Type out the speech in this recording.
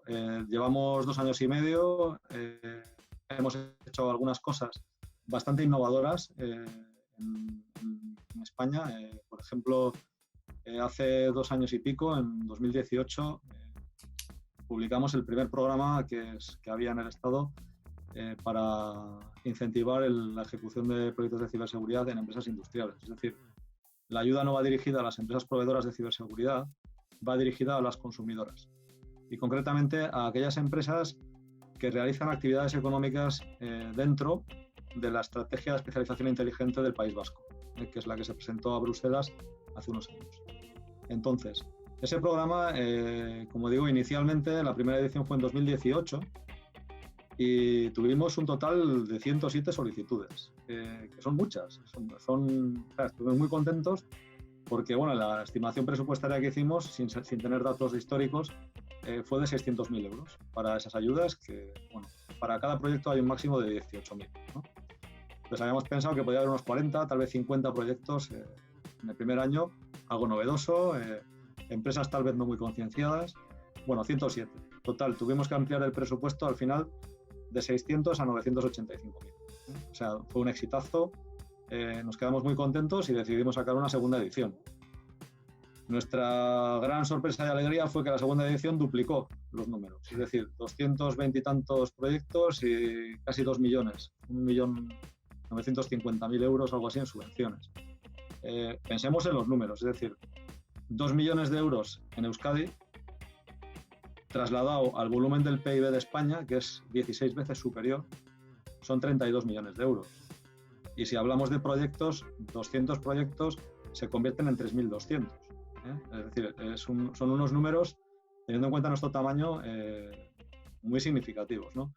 llevamos 2 años y medio, hemos hecho algunas cosas bastante innovadoras en España. Por ejemplo, hace 2 años y pico, en 2018, publicamos el primer programa que había en el Estado para incentivar la ejecución de proyectos de ciberseguridad en empresas industriales. Es decir, la ayuda no va dirigida a las empresas proveedoras de ciberseguridad, va dirigida a las consumidoras y concretamente a aquellas empresas que realizan actividades económicas dentro de la Estrategia de Especialización Inteligente del País Vasco, que es la que se presentó a Bruselas hace unos años. Entonces, ese programa, como digo, inicialmente la primera edición fue en 2018 y tuvimos un total de 107 solicitudes, que son muchas. Estuvimos muy contentos porque bueno, la estimación presupuestaria que hicimos, sin tener datos históricos, fue de 600.000 euros para esas ayudas, que bueno, para cada proyecto hay un máximo de 18.000, ¿no? Entonces habíamos pensado que podía haber unos 40, tal vez 50 proyectos en el primer año, algo novedoso, empresas tal vez no muy concienciadas. Bueno, 107. Total, tuvimos que ampliar el presupuesto al final de 600 a 985.000. O sea, fue un exitazo. Nos quedamos muy contentos y decidimos sacar una segunda edición. Nuestra gran sorpresa y alegría fue que la segunda edición duplicó los números, es decir, 220 y tantos proyectos y casi 2 millones, 1.950.000 euros, algo así, en subvenciones. Pensemos en los números, es decir, 2 millones de euros en Euskadi, trasladado al volumen del PIB de España, que es 16 veces superior, son 32 millones de euros. Y si hablamos de proyectos, 200 proyectos se convierten en 3.200. Es decir, son unos números, teniendo en cuenta nuestro tamaño, muy significativos, ¿no?